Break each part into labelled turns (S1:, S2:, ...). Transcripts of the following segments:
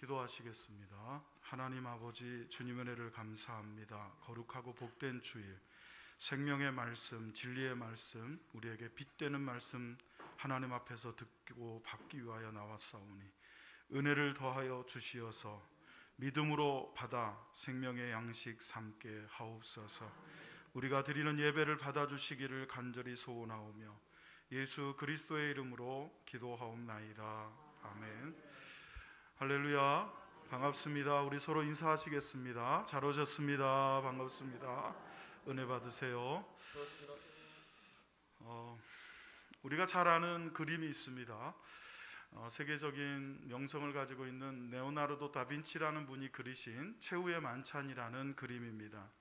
S1: 기도하시겠습니다. 하나님 아버지, 주님 은혜를 감사합니다. 거룩하고 복된 주일, 생명의 말씀, 진리의 말씀, 우리에게 빛되는 말씀 하나님 앞에서 듣고 받기 위하여 나왔사오니 은혜를 더하여 주시어서 믿음으로 받아 생명의 양식 삼게 하옵소서. 우리가 드리는 예배를 받아주시기를 간절히 소원하오며 예수 그리스도의 이름으로 기도하옵나이다. 아멘. 할렐루야. 반갑습니다. 우리 서로 인사하시겠습니다. 잘 오셨습니다. 반갑습니다. 은혜 받으세요. 우리가 잘 아는 그림이 있습니다. 세계적인 명성을 가지고 있는 레오나르도 다빈치라는 분이 그리신 최후의 만찬이라는 그림입니다.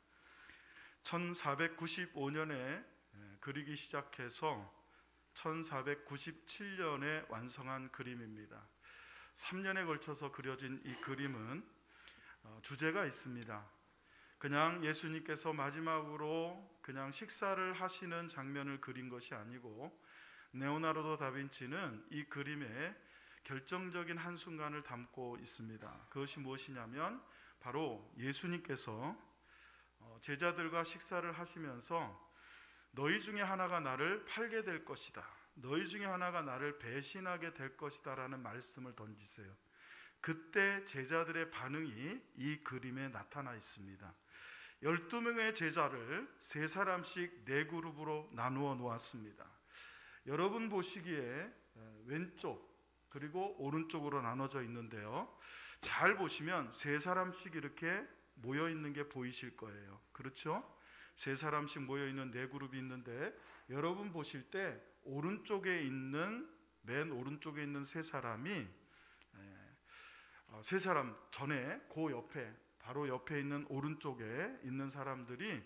S1: 1495년에 그리기 시작해서 1497년에 완성한 그림입니다. 3년에 걸쳐서 그려진 이 그림은 주제가 있습니다. 그냥 예수님께서 마지막으로 그냥 식사를 하시는 장면을 그린 것이 아니고 레오나르도 다빈치는 이 그림에 결정적인 한순간을 담고 있습니다. 그것이 무엇이냐면 바로 예수님께서 제자들과 식사를 하시면서 너희 중에 하나가 나를 팔게 될 것이다, 너희 중에 하나가 나를 배신하게 될 것이다 라는 말씀을 던지세요. 그때 제자들의 반응이 이 그림에 나타나 있습니다. 12명의 제자를 3사람씩 4그룹으로 나누어 놓았습니다. 여러분 보시기에 왼쪽 그리고 오른쪽으로 나눠져 있는데요, 잘 보시면 3사람씩 이렇게 모여 있는 게 보이실 거예요. 그렇죠? 3사람씩 모여 있는 4그룹이 있는데 여러분 보실 때 오른쪽에 있는 맨 오른쪽에 있는 3사람이 3사람 전에 그 옆에 바로 옆에 있는 오른쪽에 있는 사람들이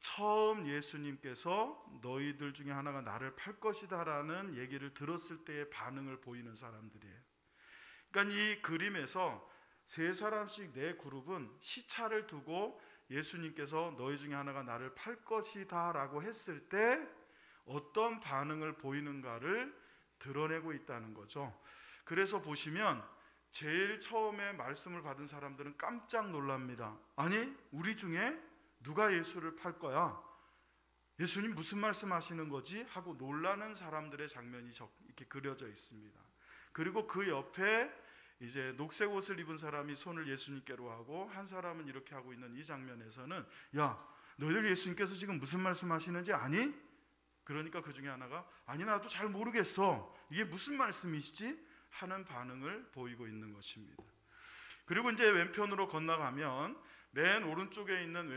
S1: 처음 예수님께서 너희들 중에 하나가 나를 팔 것이다 라는 얘기를 들었을 때의 반응을 보이는 사람들이에요. 그러니까 이 그림에서 3사람씩 4그룹은 시차를 두고 예수님께서 너희 중에 하나가 나를 팔 것이다 라고 했을 때 어떤 반응을 보이는가를 드러내고 있다는 거죠. 그래서 보시면 제일 처음에 말씀을 받은 사람들은 깜짝 놀랍니다. 아니, 우리 중에 누가 예수를 팔 거야? 예수님 무슨 말씀하시는 거지? 하고 놀라는 사람들의 장면이 이렇게 그려져 있습니다. 그리고 그 옆에 이제 녹색 옷을 입은 사람이 손을 예수님께로 하고 한 사람은 이렇게 하고 있는 이 장면에서는 야, 너희들 예수님께서 지금 무슨 말씀하시는지 아니? 그러니까 그 중에 하나가 아니, 나도 잘 모르겠어, 이게 무슨 말씀이시지? 하는 반응을 보이고 있는 것입니다. 그리고 이제 왼편으로 건너가면 맨 오른쪽에 있는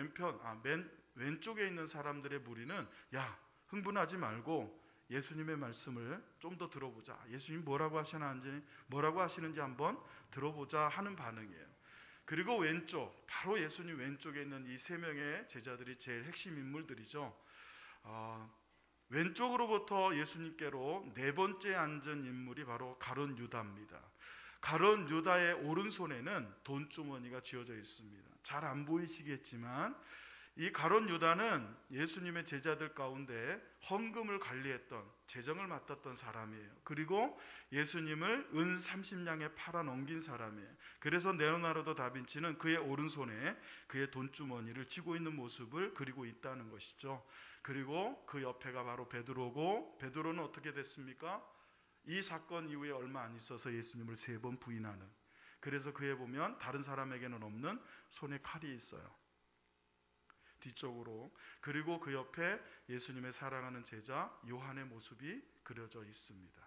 S1: 맨 왼쪽에 있는 사람들의 무리는 야, 흥분하지 말고 예수님의 말씀을 좀 더 들어보자, 예수님 뭐라고 하시는지 한번 들어보자 하는 반응이에요. 그리고 왼쪽, 바로 예수님 왼쪽에 있는 이 3명의 제자들이 제일 핵심 인물들이죠. 왼쪽으로부터 예수님께로 4번째 앉은 인물이 바로 가룟 유다입니다. 가룟 유다의 오른손에는 돈주머니가 쥐어져 있습니다. 잘 안 보이시겠지만 이 가룟 유다는 예수님의 제자들 가운데 헌금을 관리했던, 재정을 맡았던 사람이에요. 그리고 예수님을 은 30냥에 팔아 넘긴 사람이에요. 그래서 레오나르도 다빈치는 그의 오른손에 그의 돈주머니를 쥐고 있는 모습을 그리고 있다는 것이죠. 그리고 그 옆에가 바로 베드로고, 베드로는 어떻게 됐습니까? 이 사건 이후에 얼마 안 있어서 예수님을 3번 부인하는, 그래서 그에 보면 다른 사람에게는 없는 손에 칼이 있어요, 뒤쪽으로. 그리고 그 옆에 예수님의 사랑하는 제자 요한의 모습이 그려져 있습니다.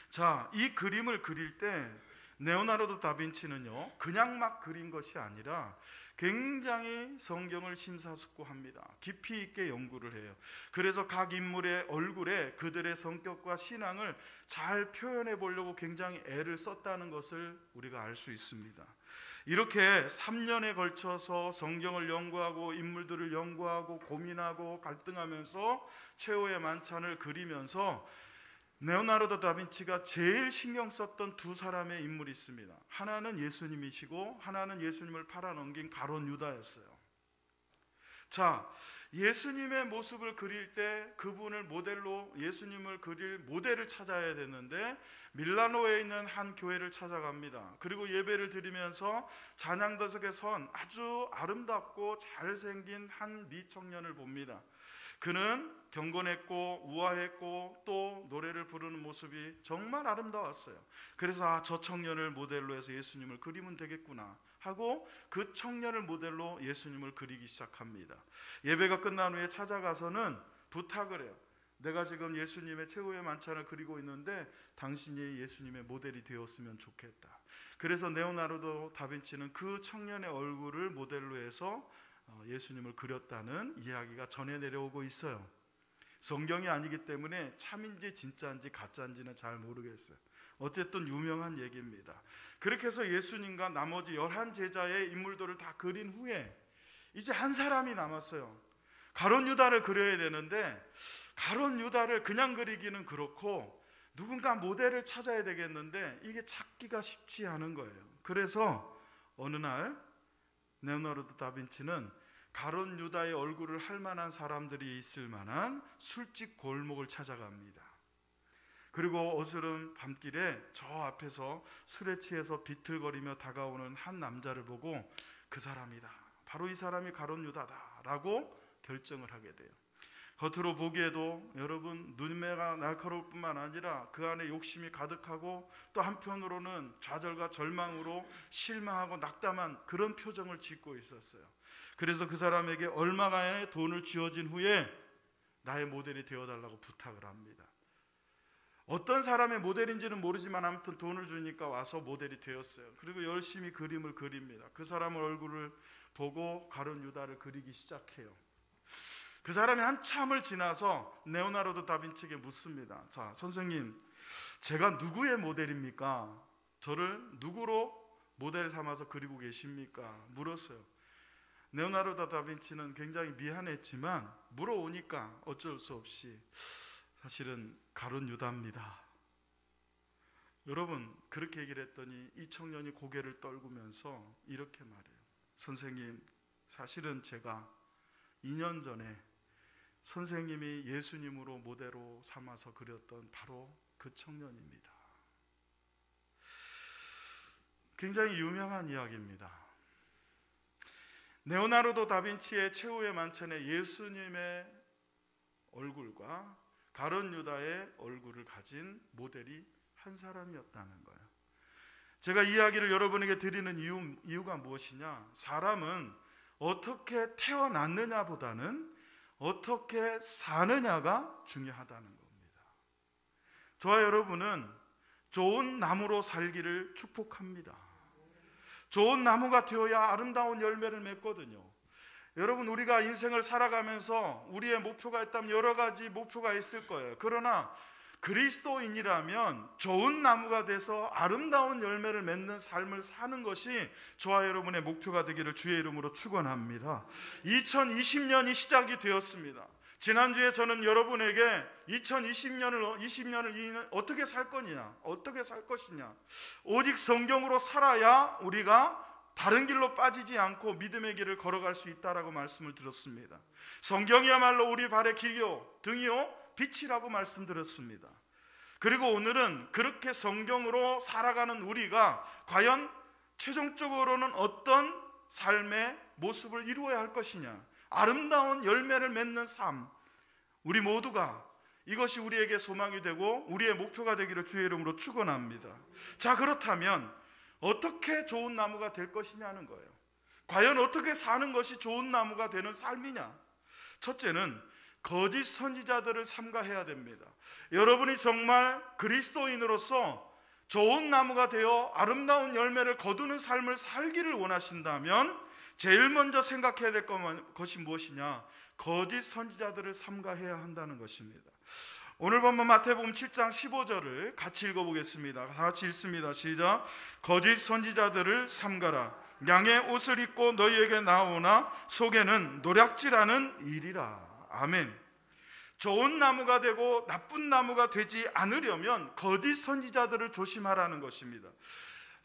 S1: 자, 이 그림을 그릴 때 레오나르도 다빈치는요, 그냥 막 그린 것이 아니라 굉장히 성경을 심사숙고합니다. 깊이 있게 연구를 해요. 그래서 각 인물의 얼굴에 그들의 성격과 신앙을 잘 표현해 보려고 굉장히 애를 썼다는 것을 우리가 알 수 있습니다. 이렇게 3년에 걸쳐서 성경을 연구하고 인물들을 연구하고 고민하고 갈등하면서 최후의 만찬을 그리면서 레오나르도 다빈치가 제일 신경 썼던 2사람의 인물이 있습니다. 하나는 예수님이시고 하나는 예수님을 팔아넘긴 가룟 유다였어요. 자, 예수님의 모습을 그릴 때 그분을 모델로, 예수님을 그릴 모델을 찾아야 되는데 밀라노에 있는 한 교회를 찾아갑니다. 그리고 예배를 드리면서 찬양단석에 선 아주 아름답고 잘생긴 한 미청년을 봅니다. 그는 경건했고 우아했고 또 노래를 부르는 모습이 정말 아름다웠어요. 그래서 저 청년을 모델로 해서 예수님을 그리면 되겠구나 하고 그 청년을 모델로 예수님을 그리기 시작합니다. 예배가 끝난 후에 찾아가서는 부탁을 해요. 내가 지금 예수님의 최후의 만찬을 그리고 있는데 당신이 예수님의 모델이 되었으면 좋겠다. 그래서 레오나르도 다빈치는 그 청년의 얼굴을 모델로 해서 예수님을 그렸다는 이야기가 전해 내려오고 있어요. 성경이 아니기 때문에 참인지 진짜인지 가짜인지는 잘 모르겠어요. 어쨌든 유명한 얘기입니다. 그렇게 해서 예수님과 나머지 11제자의 인물들을 다 그린 후에 이제 한 사람이 남았어요. 가룟 유다를 그려야 되는데 가룟 유다를 그냥 그리기는 그렇고 누군가 모델을 찾아야 되겠는데 이게 찾기가 쉽지 않은 거예요. 그래서 어느 날 레오나르도 다빈치는 가룟 유다의 얼굴을 할 만한 사람들이 있을 만한 술집 골목을 찾아갑니다. 그리고 어스름 밤길에 저 앞에서 술에 취해서 비틀거리며 다가오는 한 남자를 보고 그 사람이다, 바로 이 사람이 가룟 유다다라고 결정을 하게 돼요. 겉으로 보기에도 여러분 눈매가 날카로울 뿐만 아니라 그 안에 욕심이 가득하고 또 한편으로는 좌절과 절망으로 실망하고 낙담한 그런 표정을 짓고 있었어요. 그래서 그 사람에게 얼마간의 돈을 쥐어진 후에 나의 모델이 되어달라고 부탁을 합니다. 어떤 사람의 모델인지는 모르지만 아무튼 돈을 주니까 와서 모델이 되었어요. 그리고 열심히 그림을 그립니다. 그 사람의 얼굴을 보고 가룟 유다를 그리기 시작해요. 그 사람이 한참을 지나서 레오나르도 다빈치에게 묻습니다. 자, 선생님, 제가 누구의 모델입니까? 저를 누구로 모델 삼아서 그리고 계십니까? 물었어요. 레오나르도 다빈치는 굉장히 미안했지만 물어오니까 어쩔 수 없이 사실은 가룟 유다입니다. 여러분, 그렇게 얘기를 했더니 이 청년이 고개를 떨구면서 이렇게 말해요. 선생님, 사실은 제가 2년 전에 선생님이 예수님으로 모델로 삼아서 그렸던 바로 그 청년입니다. 굉장히 유명한 이야기입니다. 레오나르도 다빈치의 최후의 만찬에 예수님의 얼굴과 가룟 유다의 얼굴을 가진 모델이 한 사람이었다는 거예요. 제가 이 이야기를 여러분에게 드리는 이유가 무엇이냐? 사람은 어떻게 태어났느냐보다는 어떻게 사느냐가 중요하다는 겁니다. 저와 여러분은 좋은 나무로 살기를 축복합니다. 좋은 나무가 되어야 아름다운 열매를 맺거든요. 여러분, 우리가 인생을 살아가면서 우리의 목표가 있다면 여러 가지 목표가 있을 거예요. 그러나 그리스도인이라면 좋은 나무가 돼서 아름다운 열매를 맺는 삶을 사는 것이 저와 여러분의 목표가 되기를 주의 이름으로 축원합니다. 2020년이 시작이 되었습니다. 지난주에 저는 여러분에게 2020년을 어떻게 살 거냐, 어떻게 살 것이냐, 오직 성경으로 살아야 우리가 다른 길로 빠지지 않고 믿음의 길을 걸어갈 수 있다라고 말씀을 드렸습니다. 성경이야말로 우리 발의 길이요 등이요 빛이라고 말씀드렸습니다. 그리고 오늘은 그렇게 성경으로 살아가는 우리가 과연 최종적으로는 어떤 삶의 모습을 이루어야 할 것이냐, 아름다운 열매를 맺는 삶, 우리 모두가 이것이 우리에게 소망이 되고 우리의 목표가 되기를 주의 이름으로 축원합니다. 자, 그렇다면 어떻게 좋은 나무가 될 것이냐는 거예요. 과연 어떻게 사는 것이 좋은 나무가 되는 삶이냐? 첫째는 거짓 선지자들을 삼가해야 됩니다. 여러분이 정말 그리스도인으로서 좋은 나무가 되어 아름다운 열매를 거두는 삶을 살기를 원하신다면 제일 먼저 생각해야 될 것이 무엇이냐? 거짓 선지자들을 삼가해야 한다는 것입니다. 오늘 본문 마태복음 7장 15절을 같이 읽어보겠습니다. 다 같이 읽습니다. 시작. 거짓 선지자들을 삼가라. 양의 옷을 입고 너희에게 나오나 속에는 노략질하는 일이라. 아멘. 좋은 나무가 되고 나쁜 나무가 되지 않으려면 거짓 선지자들을 조심하라는 것입니다.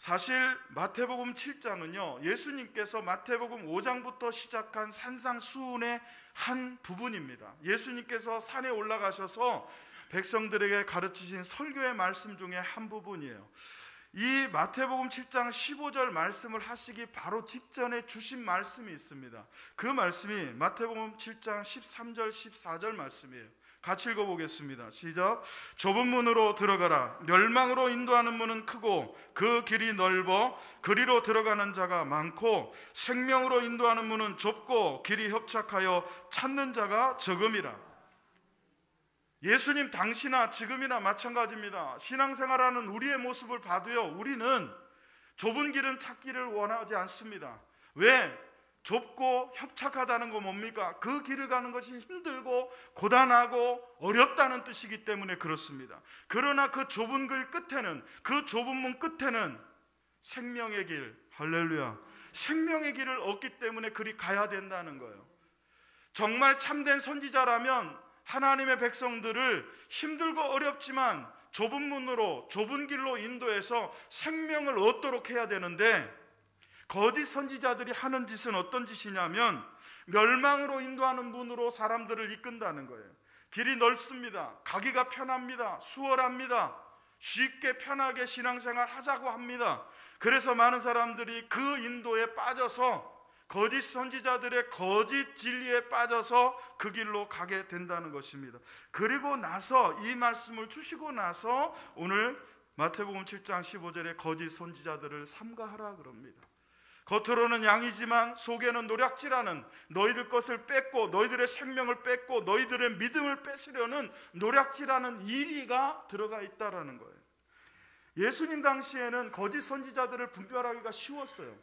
S1: 사실 마태복음 7장은요, 예수님께서 마태복음 5장부터 시작한 산상수훈의 한 부분입니다. 예수님께서 산에 올라가셔서 백성들에게 가르치신 설교의 말씀 중에 한 부분이에요. 이 마태복음 7장 15절 말씀을 하시기 바로 직전에 주신 말씀이 있습니다. 그 말씀이 마태복음 7장 13절 14절 말씀이에요. 같이 읽어보겠습니다. 시작. 좁은 문으로 들어가라. 멸망으로 인도하는 문은 크고 그 길이 넓어 그리로 들어가는 자가 많고 생명으로 인도하는 문은 좁고 길이 협착하여 찾는 자가 적음이라. 예수님 당시나 지금이나 마찬가지입니다. 신앙생활하는 우리의 모습을 봐도요, 우리는 좁은 길은 찾기를 원하지 않습니다. 왜? 좁고 협착하다는 거 뭡니까? 그 길을 가는 것이 힘들고 고단하고 어렵다는 뜻이기 때문에 그렇습니다. 그러나 그 좁은 길 끝에는, 그 좁은 문 끝에는 생명의 길, 할렐루야, 생명의 길을 얻기 때문에 그리 가야 된다는 거예요. 정말 참된 선지자라면 하나님의 백성들을 힘들고 어렵지만 좁은 문으로, 좁은 길로 인도해서 생명을 얻도록 해야 되는데, 거짓 선지자들이 하는 짓은 어떤 짓이냐면 멸망으로 인도하는 문으로 사람들을 이끈다는 거예요. 길이 넓습니다. 가기가 편합니다. 수월합니다. 쉽게 편하게 신앙생활 하자고 합니다. 그래서 많은 사람들이 그 인도에 빠져서, 거짓 선지자들의 거짓 진리에 빠져서 그 길로 가게 된다는 것입니다. 그리고 나서, 이 말씀을 주시고 나서 오늘 마태복음 7장 15절에 거짓 선지자들을 삼가하라 그럽니다. 겉으로는 양이지만 속에는 노략질하는, 너희들 것을 뺏고 너희들의 생명을 뺏고 너희들의 믿음을 뺏으려는 노략질하는 이리가 들어가 있다라는 거예요. 예수님 당시에는 거짓 선지자들을 분별하기가 쉬웠어요.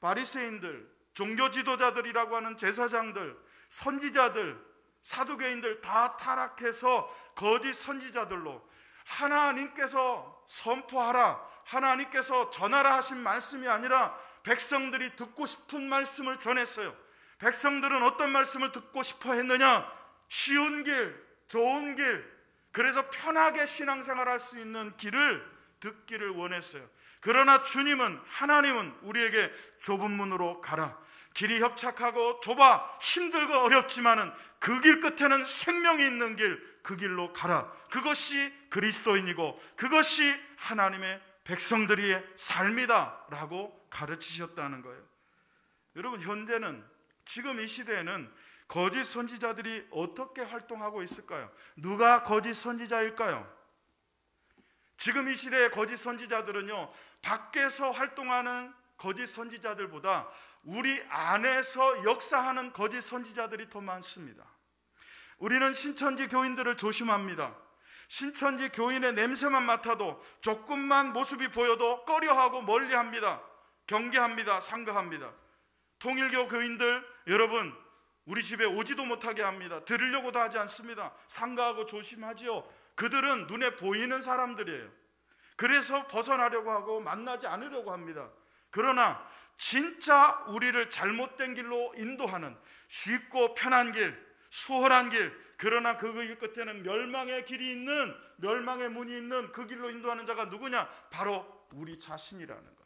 S1: 바리새인들, 종교 지도자들이라고 하는 제사장들, 선지자들, 사두개인들 다 타락해서 거짓 선지자들로, 하나님께서 선포하라, 하나님께서 전하라 하신 말씀이 아니라 백성들이 듣고 싶은 말씀을 전했어요. 백성들은 어떤 말씀을 듣고 싶어 했느냐? 쉬운 길, 좋은 길, 그래서 편하게 신앙생활할 수 있는 길을 듣기를 원했어요. 그러나 주님은, 하나님은 우리에게 좁은 문으로 가라, 길이 협착하고 좁아 힘들고 어렵지만은 그 길 끝에는 생명이 있는 길, 그 길로 가라. 그것이 그리스도인이고 그것이 하나님의 백성들의 삶이다 라고 가르치셨다는 거예요. 여러분, 현대는, 지금 이 시대에는 거짓 선지자들이 어떻게 활동하고 있을까요? 누가 거짓 선지자일까요? 지금 이 시대의 거짓 선지자들은요, 밖에서 활동하는 거짓 선지자들보다 우리 안에서 역사하는 거짓 선지자들이 더 많습니다. 우리는 신천지 교인들을 조심합니다. 신천지 교인의 냄새만 맡아도, 조금만 모습이 보여도 꺼려하고 멀리합니다. 경계합니다. 상가합니다. 통일교 교인들, 여러분, 우리 집에 오지도 못하게 합니다. 들으려고도 하지 않습니다. 상가하고 조심하지요. 그들은 눈에 보이는 사람들이에요. 그래서 벗어나려고 하고 만나지 않으려고 합니다. 그러나 진짜 우리를 잘못된 길로 인도하는, 쉽고 편한 길, 수월한 길, 그러나 그 길 끝에는 멸망의 길이 있는, 멸망의 문이 있는 그 길로 인도하는 자가 누구냐? 바로 우리 자신이라는 거예요.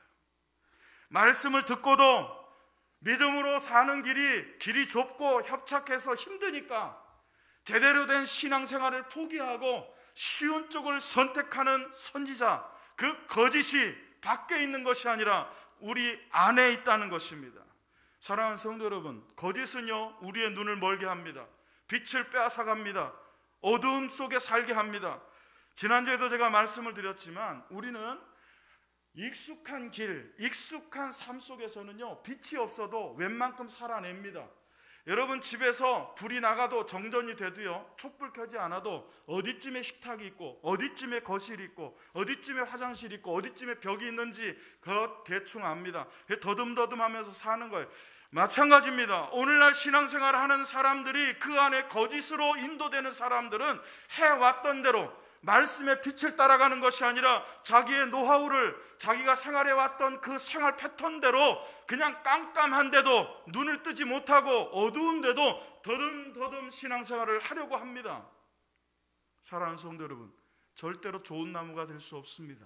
S1: 말씀을 듣고도 믿음으로 사는 길이 좁고 협착해서 힘드니까 제대로 된 신앙생활을 포기하고 쉬운 쪽을 선택하는 선지자, 그 거짓이 밖에 있는 것이 아니라 우리 안에 있다는 것입니다. 사랑하는 성도 여러분, 거짓은요, 우리의 눈을 멀게 합니다. 빛을 빼앗아갑니다. 어두움 속에 살게 합니다. 지난주에도 제가 말씀을 드렸지만, 우리는 익숙한 길, 익숙한 삶 속에서는요, 빛이 없어도 웬만큼 살아냅니다. 여러분, 집에서 불이 나가도, 정전이 돼도요, 촛불 켜지 않아도 어디쯤에 식탁이 있고, 어디쯤에 거실이 있고, 어디쯤에 화장실이 있고, 어디쯤에 벽이 있는지 그 대충 압니다. 더듬더듬하면서 사는 거예요. 마찬가지입니다. 오늘날 신앙생활을 하는 사람들이, 그 안에 거짓으로 인도되는 사람들은 해왔던 대로 말씀의 빛을 따라가는 것이 아니라 자기의 노하우를, 자기가 생활해왔던 그 생활 패턴대로 그냥 깜깜한데도, 눈을 뜨지 못하고 어두운데도 더듬더듬 신앙생활을 하려고 합니다. 사랑하는 성도 여러분, 절대로 좋은 나무가 될 수 없습니다.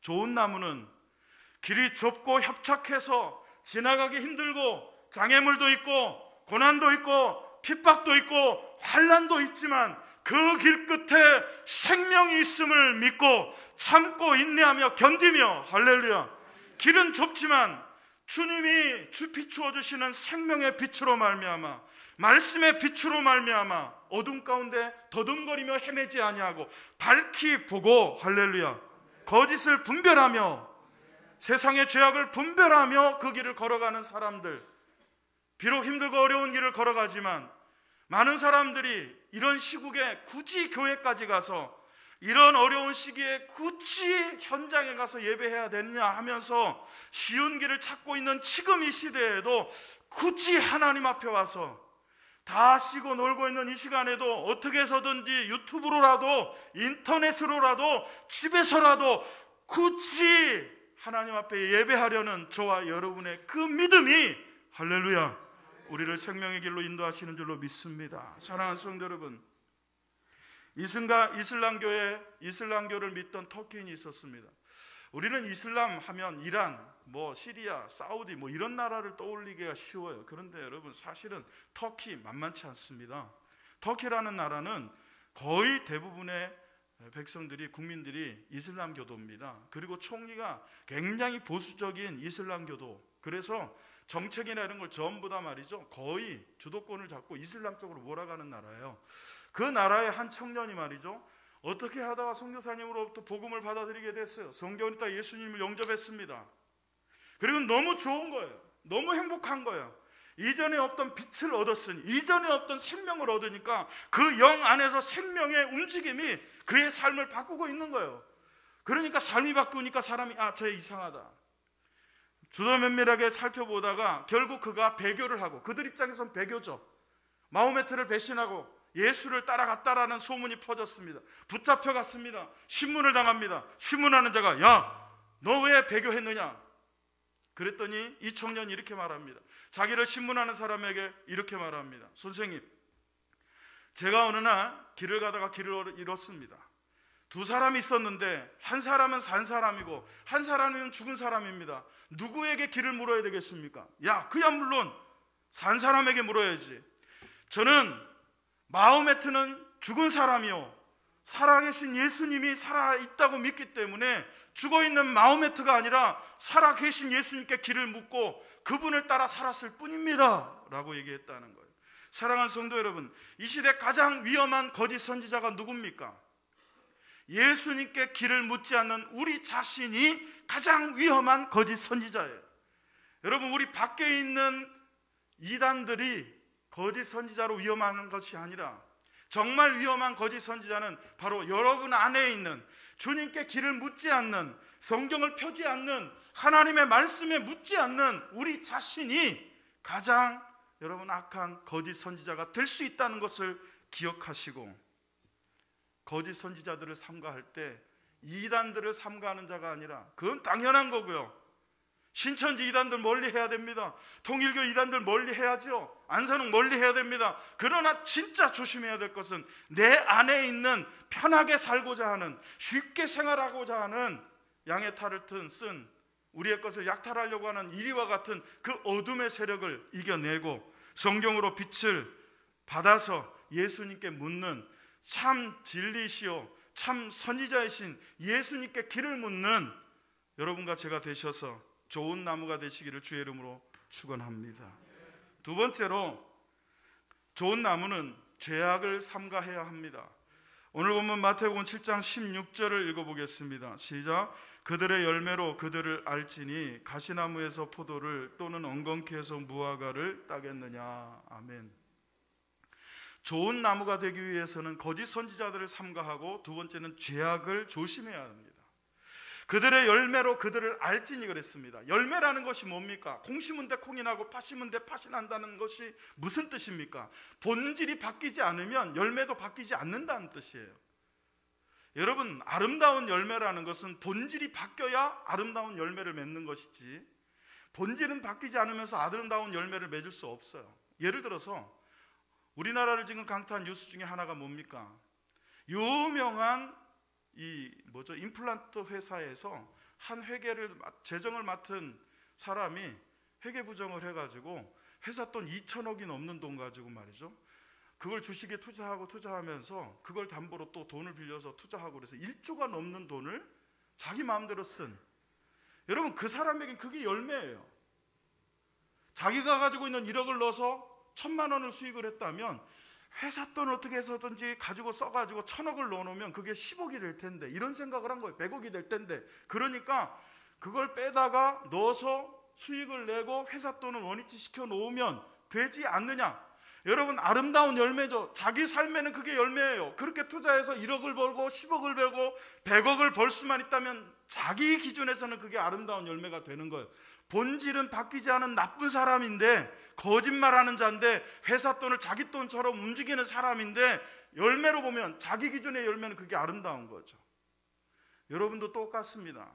S1: 좋은 나무는 길이 좁고 협착해서 지나가기 힘들고 장애물도 있고 고난도 있고 핍박도 있고 환난도 있지만 그 길 끝에 생명이 있음을 믿고 참고 인내하며 견디며, 할렐루야, 길은 좁지만 주님이 비추어 주시는 생명의 빛으로 말미암아, 말씀의 빛으로 말미암아 어둠 가운데 더듬거리며 헤매지 아니하고 밝히 보고, 할렐루야, 거짓을 분별하며 세상의 죄악을 분별하며 그 길을 걸어가는 사람들, 비록 힘들고 어려운 길을 걸어가지만 많은 사람들이 이런 시국에 굳이 교회까지 가서, 이런 어려운 시기에 굳이 현장에 가서 예배해야 되느냐 하면서 쉬운 길을 찾고 있는 지금 이 시대에도 굳이 하나님 앞에 와서 다 쉬고 놀고 있는 이 시간에도 어떻게 해서든지 유튜브로라도 인터넷으로라도 집에서라도 굳이 하나님 앞에 예배하려는 저와 여러분의 그 믿음이, 할렐루야, 우리를 생명의 길로 인도하시는 줄로 믿습니다. 사랑하는 성도 여러분, 이슬람교를 믿던 터키인이 있었습니다. 우리는 이슬람 하면 이란, 시리아, 사우디 이런 나라를 떠올리기가 쉬워요. 그런데 여러분, 사실은 터키 만만치 않습니다. 터키라는 나라는 거의 대부분의 백성들이, 국민들이 이슬람교도입니다. 그리고 총리가 굉장히 보수적인 이슬람교도. 그래서 정책이나 이런 걸 전부 다 말이죠, 거의 주도권을 잡고 이슬람 쪽으로 몰아가는 나라예요. 그 나라의 한 청년이 말이죠, 어떻게 하다가 선교사님으로부터 복음을 받아들이게 됐어요. 성경을 읽다 예수님을 영접했습니다. 그리고 너무 좋은 거예요. 너무 행복한 거예요. 이전에 없던 빛을 얻었으니, 이전에 없던 생명을 얻으니까 그 영 안에서 생명의 움직임이 그의 삶을 바꾸고 있는 거예요. 그러니까 삶이 바꾸니까 사람이 쟤 이상하다, 주도 면밀하게 살펴보다가 결국 그가 배교를 하고, 그들 입장에선 배교죠. 마호메트를 배신하고 예수를 따라갔다라는 소문이 퍼졌습니다. 붙잡혀갔습니다. 신문을 당합니다. 신문하는 자가 너 왜 배교했느냐? 그랬더니 이 청년이 이렇게 말합니다. 자기를 신문하는 사람에게 이렇게 말합니다. 선생님, 제가 어느 날 길을 가다가 길을 잃었습니다. 두 사람이 있었는데 한 사람은 산 사람이고 한 사람은 죽은 사람입니다. 누구에게 길을 물어야 되겠습니까? 그냥 물론 산 사람에게 물어야지. 저는 마호메트는 죽은 사람이요, 살아계신 예수님이 살아있다고 믿기 때문에 죽어있는 마호메트가 아니라 살아계신 예수님께 길을 묻고 그분을 따라 살았을 뿐입니다 라고 얘기했다는 거예요. 사랑하는 성도 여러분, 이 시대 가장 위험한 거짓 선지자가 누굽니까? 예수님께 길을 묻지 않는 우리 자신이 가장 위험한 거짓 선지자예요. 여러분, 우리 밖에 있는 이단들이 거짓 선지자로 위험한 것이 아니라, 정말 위험한 거짓 선지자는 바로 여러분 안에 있는, 주님께 길을 묻지 않는, 성경을 펴지 않는, 하나님의 말씀에 묻지 않는 우리 자신이 가장 여러분 악한 거짓 선지자가 될 수 있다는 것을 기억하시고, 거짓 선지자들을 삼가할 때 이단들을 삼가하는 자가 아니라, 그건 당연한 거고요, 신천지 이단들 멀리 해야 됩니다. 통일교 이단들 멀리 해야죠. 안산홍 멀리 해야 됩니다. 그러나 진짜 조심해야 될 것은 내 안에 있는 편하게 살고자 하는, 쉽게 생활하고자 하는, 양의 탈을 쓴 우리의 것을 약탈하려고 하는 이리와 같은 그 어둠의 세력을 이겨내고 성경으로 빛을 받아서 예수님께 묻는 참 진리시오 참 선지자이신 예수님께 길을 묻는 여러분과 제가 되셔서 좋은 나무가 되시기를 주의 이름으로 축원합니다. 두 번째로, 좋은 나무는 죄악을 삼가해야 합니다. 오늘 보면 마태복음 7장 16절을 읽어보겠습니다. 시작. 그들의 열매로 그들을 알지니 가시나무에서 포도를 또는 엉겅퀴 에서 무화과를 따겠느냐. 아멘. 좋은 나무가 되기 위해서는 거짓 선지자들을 삼가하고, 두 번째는 죄악을 조심해야 합니다. 그들의 열매로 그들을 알지니 그랬습니다. 열매라는 것이 뭡니까? 콩 심은 데 콩이 나고 팥 심은 데 팥이 난다는 것이 무슨 뜻입니까? 본질이 바뀌지 않으면 열매도 바뀌지 않는다는 뜻이에요. 여러분, 아름다운 열매라는 것은 본질이 바뀌어야 아름다운 열매를 맺는 것이지, 본질은 바뀌지 않으면서 아름다운 열매를 맺을 수 없어요. 예를 들어서 우리나라를 지금 강타한 뉴스 중에 하나가 뭡니까? 유명한 임플란트 회사에서 한 재정을 맡은 사람이 회계 부정을 해가지고 회사 돈 2천억이 넘는 돈 가지고 말이죠, 그걸 주식에 투자하면서 그걸 담보로 또 돈을 빌려서 투자하고 그래서 1조가 넘는 돈을 자기 마음대로 쓴, 여러분 그 사람에겐 그게 열매예요. 자기가 가지고 있는 1억을 넣어서 1,000만 원을 수익을 했다면 회사 돈 어떻게 해서든지 가지고 써가지고 1,000억을 넣어놓으면 그게 10억이 될 텐데, 이런 생각을 한 거예요. 100억이 될 텐데. 그러니까 그걸 빼다가 넣어서 수익을 내고 회사 돈을 원위치 시켜 놓으면 되지 않느냐. 여러분 아름다운 열매죠. 자기 삶에는 그게 열매예요. 그렇게 투자해서 1억을 벌고 10억을 벌고 100억을 벌 수만 있다면 자기 기준에서는 그게 아름다운 열매가 되는 거예요. 본질은 바뀌지 않은 나쁜 사람인데, 거짓말하는 자인데, 회사 돈을 자기 돈처럼 움직이는 사람인데, 열매로 보면 자기 기준의 열매는 그게 아름다운 거죠. 여러분도 똑같습니다.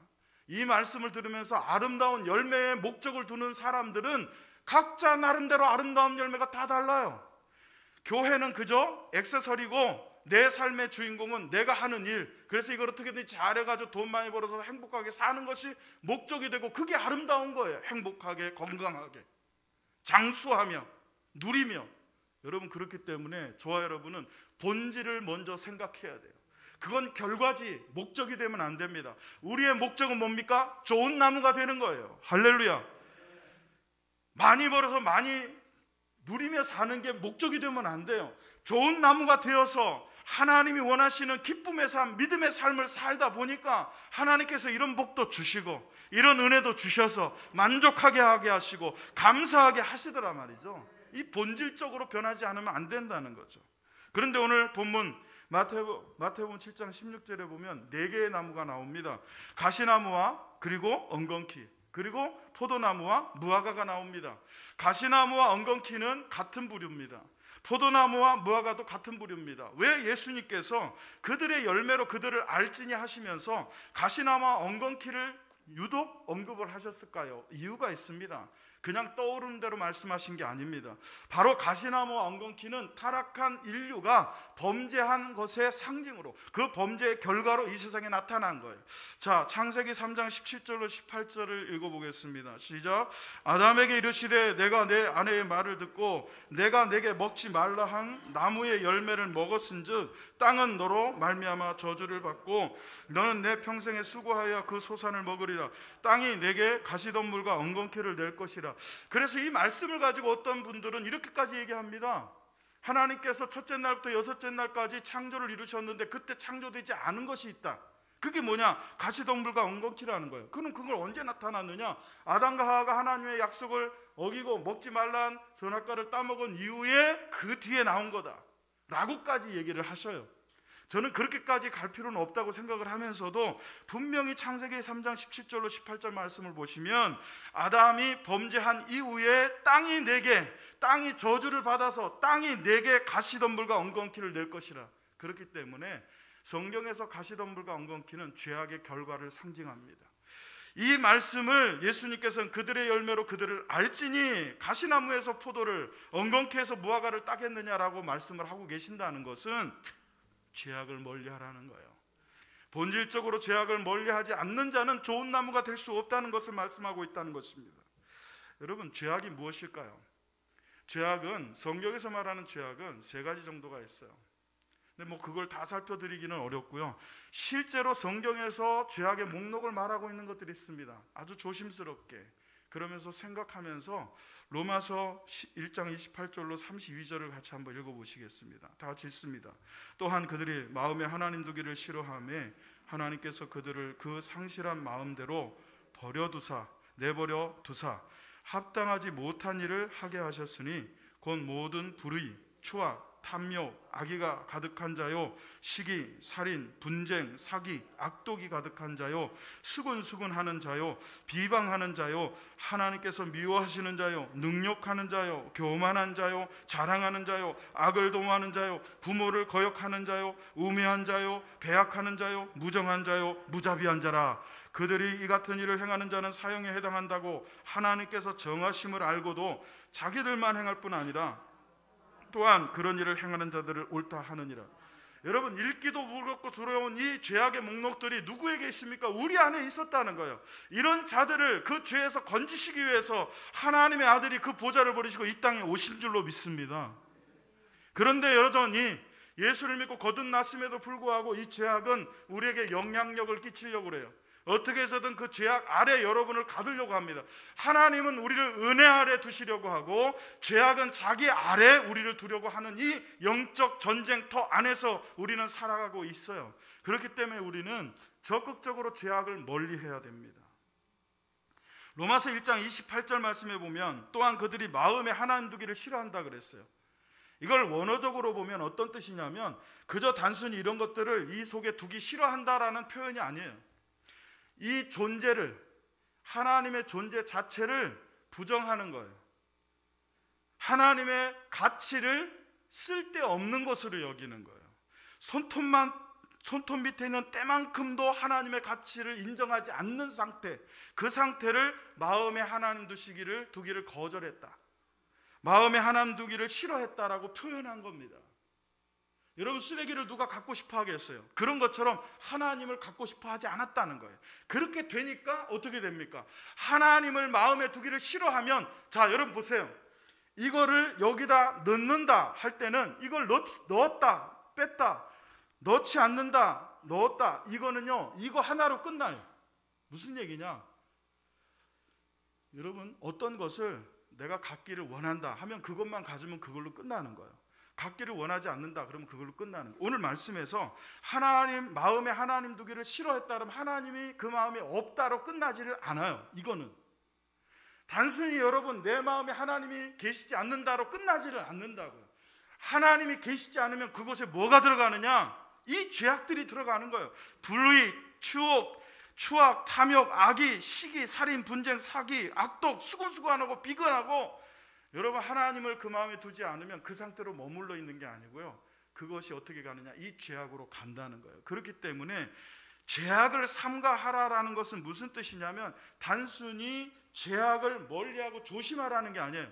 S1: 이 말씀을 들으면서 아름다운 열매의 목적을 두는 사람들은 각자 나름대로 아름다운 열매가 다 달라요. 교회는 그저 액세서리고 내 삶의 주인공은 내가 하는 일, 그래서 이걸 어떻게든지 잘해가지고 돈 많이 벌어서 행복하게 사는 것이 목적이 되고, 그게 아름다운 거예요. 행복하게, 건강하게, 장수하며 누리며. 여러분 그렇기 때문에 저와 여러분은 본질을 먼저 생각해야 돼요. 그건 결과지 목적이 되면 안 됩니다. 우리의 목적은 뭡니까? 좋은 나무가 되는 거예요. 할렐루야. 많이 벌어서 많이 누리며 사는 게 목적이 되면 안 돼요. 좋은 나무가 되어서 하나님이 원하시는 기쁨의 삶, 믿음의 삶을 살다 보니까 하나님께서 이런 복도 주시고 이런 은혜도 주셔서 만족하게 하게 하시고 감사하게 하시더라 말이죠. 이 본질적으로 변하지 않으면 안 된다는 거죠. 그런데 오늘 본문 마태복음 7장 16절에 보면 4개의 나무가 나옵니다. 가시나무와 그리고 엉겅퀴, 그리고 포도나무와 무화과가 나옵니다. 가시나무와 엉겅퀴는 같은 부류입니다. 포도나무와 무화과도 같은 부류입니다. 왜 예수님께서 그들의 열매로 그들을 알지니 하시면서 가시나무와 엉겅퀴를 유독 언급을 하셨을까요? 이유가 있습니다. 그냥 떠오르는 대로 말씀하신 게 아닙니다. 바로 가시나무와 엉겅퀴는 타락한 인류가 범죄한 것의 상징으로, 그 범죄의 결과로 이 세상에 나타난 거예요. 자, 창세기 3장 17절로 18절을 읽어보겠습니다. 시작. 아담에게 이르시되 내가 내 아내의 말을 듣고 내가 내게 먹지 말라 한 나무의 열매를 먹었은즉 땅은 너로 말미암아 저주를 받고 너는 내 평생에 수고하여 그 소산을 먹으리라. 땅이 내게 가시덤불과 엉겅퀴를 낼 것이라. 그래서 이 말씀을 가지고 어떤 분들은 이렇게까지 얘기합니다. 하나님께서 첫째 날부터 여섯째 날까지 창조를 이루셨는데 그때 창조되지 않은 것이 있다. 그게 뭐냐? 가시덤불과 엉겅퀴라는 거예요. 그럼 그걸 언제 나타났느냐? 아담과 하와가 하나님의 약속을 어기고 먹지 말란 선악과를 따먹은 이후에 그 뒤에 나온 거다 라고까지 얘기를 하셔요. 저는 그렇게까지 갈 필요는 없다고 생각을 하면서도 분명히 창세기 3장 17절로 18절 말씀을 보시면 아담이 범죄한 이후에 땅이 저주를 받아서 땅이 내게 가시덤불과 엉겅퀴를 낼 것이라. 그렇기 때문에 성경에서 가시덤불과 엉겅퀴는 죄악의 결과를 상징합니다. 이 말씀을 예수님께서는 그들의 열매로 그들을 알지니 가시나무에서 포도를 엉겅퀴에서 무화과를 따겠느냐라고 말씀을 하고 계신다는 것은 죄악을 멀리하라는 거예요. 본질적으로 죄악을 멀리하지 않는 자는 좋은 나무가 될 수 없다는 것을 말씀하고 있다는 것입니다. 여러분, 죄악이 무엇일까요? 죄악은, 성경에서 말하는 죄악은 3가지 정도가 있어요. 근데 그걸 다 살펴드리기는 어렵고요. 실제로 성경에서 죄악의 목록을 말하고 있는 것들이 있습니다. 아주 조심스럽게 그러면서 생각하면서 로마서 1장 28절로 32절을 같이 한번 읽어보시겠습니다. 다 같이 읽습니다. 또한 그들이 마음에 하나님 두기를 싫어하며 하나님께서 그들을 그 상실한 마음대로 내버려 두사 합당하지 못한 일을 하게 하셨으니 곧 모든 불의, 추악, 탐욕, 악의가 가득한 자요, 시기, 살인, 분쟁, 사기, 악독이 가득한 자요, 수근수근하는 자요, 비방하는 자요, 하나님께서 미워하시는 자요, 능욕하는 자요, 교만한 자요, 자랑하는 자요, 악을 도모하는 자요, 부모를 거역하는 자요, 우매한 자요, 배약하는 자요, 무정한 자요, 무자비한 자라. 그들이 이 같은 일을 행하는 자는 사형에 해당한다고 하나님께서 정하심을 알고도 자기들만 행할 뿐 아니라 또한 그런 일을 행하는 자들을 옳다 하느니라. 여러분, 읽기도 무겁고 두려운 이 죄악의 목록들이 누구에게 있습니까? 우리 안에 있었다는 거예요. 이런 자들을 그 죄에서 건지시기 위해서 하나님의 아들이 그 보좌를 버리시고 이 땅에 오실 줄로 믿습니다. 그런데 여전히 예수를 믿고 거듭났음에도 불구하고 이 죄악은 우리에게 영향력을 끼치려고 그래요. 어떻게 해서든 그 죄악 아래 여러분을 가두려고 합니다. 하나님은 우리를 은혜 아래 두시려고 하고, 죄악은 자기 아래 우리를 두려고 하는 이 영적 전쟁터 안에서 우리는 살아가고 있어요. 그렇기 때문에 우리는 적극적으로 죄악을 멀리해야 됩니다. 로마서 1장 28절 말씀에 보면 또한 그들이 마음에 하나님 두기를 싫어한다 그랬어요. 이걸 원어적으로 보면 어떤 뜻이냐면 그저 단순히 이런 것들을 이 속에 두기 싫어한다라는 표현이 아니에요. 이 존재를, 하나님의 존재 자체를 부정하는 거예요. 하나님의 가치를 쓸데없는 것으로 여기는 거예요. 손톱 밑에 있는 때만큼도 하나님의 가치를 인정하지 않는 상태, 그 상태를 마음에 하나님 두기를 거절했다, 마음에 하나님 두기를 싫어했다라고 표현한 겁니다. 여러분, 쓰레기를 누가 갖고 싶어 하겠어요? 그런 것처럼 하나님을 갖고 싶어 하지 않았다는 거예요. 그렇게 되니까 어떻게 됩니까? 하나님을 마음에 두기를 싫어하면, 자, 여러분 보세요. 이거를 여기다 넣는다 할 때는 이걸 넣었다 뺐다, 넣지 않는다 넣었다, 이거는요, 이거 하나로 끝나요. 무슨 얘기냐? 여러분, 어떤 것을 내가 갖기를 원한다 하면 그것만 가지면 그걸로 끝나는 거예요. 갖기를 원하지 않는다 그러면 그걸로 끝나는 거예요. 오늘 말씀에서 하나님 마음에 하나님 두기를 싫어했다 그러면 하나님이 그 마음에 없다로 끝나지를 않아요. 이거는 단순히 여러분 내 마음에 하나님이 계시지 않는다로 끝나지를 않는다고요. 하나님이 계시지 않으면 그곳에 뭐가 들어가느냐? 이 죄악들이 들어가는 거예요. 불의, 추악, 탐욕, 악의, 시기, 살인, 분쟁, 사기, 악독, 수고수고하고 비근하고. 여러분, 하나님을 그 마음에 두지 않으면 그 상태로 머물러 있는 게 아니고요, 그것이 어떻게 가느냐? 이 죄악으로 간다는 거예요. 그렇기 때문에 죄악을 삼가하라라는 것은 무슨 뜻이냐면 단순히 죄악을 멀리하고 조심하라는 게 아니에요.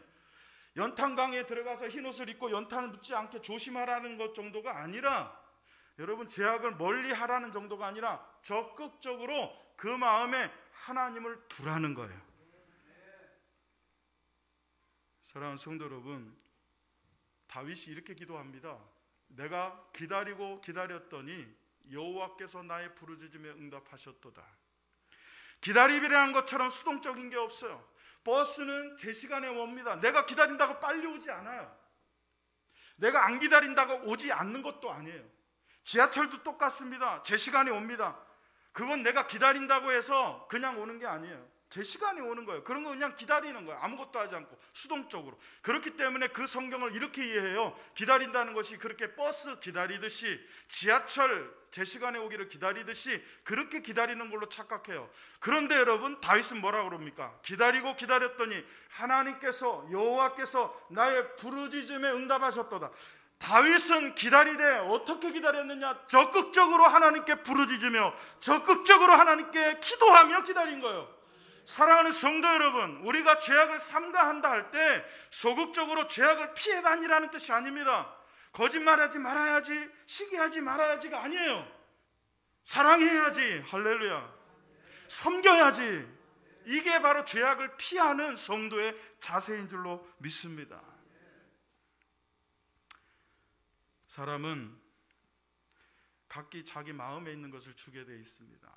S1: 연탄강에 들어가서 흰옷을 입고 연탄을 묻지 않게 조심하라는 것 정도가 아니라, 여러분, 죄악을 멀리하라는 정도가 아니라 적극적으로 그 마음에 하나님을 두라는 거예요. 사랑하는 성도 여러분, 다윗이 이렇게 기도합니다. 내가 기다리고 기다렸더니 여호와께서 나의 부르짖음에 응답하셨도다. 기다림이라는 것처럼 수동적인 게 없어요. 버스는 제 시간에 옵니다. 내가 기다린다고 빨리 오지 않아요. 내가 안 기다린다고 오지 않는 것도 아니에요. 지하철도 똑같습니다. 제 시간에 옵니다. 그건 내가 기다린다고 해서 그냥 오는 게 아니에요. 제 시간에 오는 거예요. 그런 거 그냥 기다리는 거예요. 아무것도 하지 않고 수동적으로. 그렇기 때문에 그 성경을 이렇게 이해해요. 기다린다는 것이 그렇게 버스 기다리듯이, 지하철 제 시간에 오기를 기다리듯이 그렇게 기다리는 걸로 착각해요. 그런데 여러분, 다윗은 뭐라고 그럽니까? 기다리고 기다렸더니 하나님께서, 여호와께서 나의 부르짖음에 응답하셨도다. 다윗은 기다리되 어떻게 기다렸느냐? 적극적으로 하나님께 부르짖으며 적극적으로 하나님께 기도하며 기다린 거예요. 사랑하는 성도 여러분, 우리가 죄악을 삼가한다 할 때 소극적으로 죄악을 피해 다니라는 뜻이 아닙니다. 거짓말하지 말아야지, 시기하지 말아야지가 아니에요. 사랑해야지, 할렐루야, 섬겨야지, 이게 바로 죄악을 피하는 성도의 자세인 줄로 믿습니다. 사람은 각기 자기 마음에 있는 것을 주게 되어 있습니다.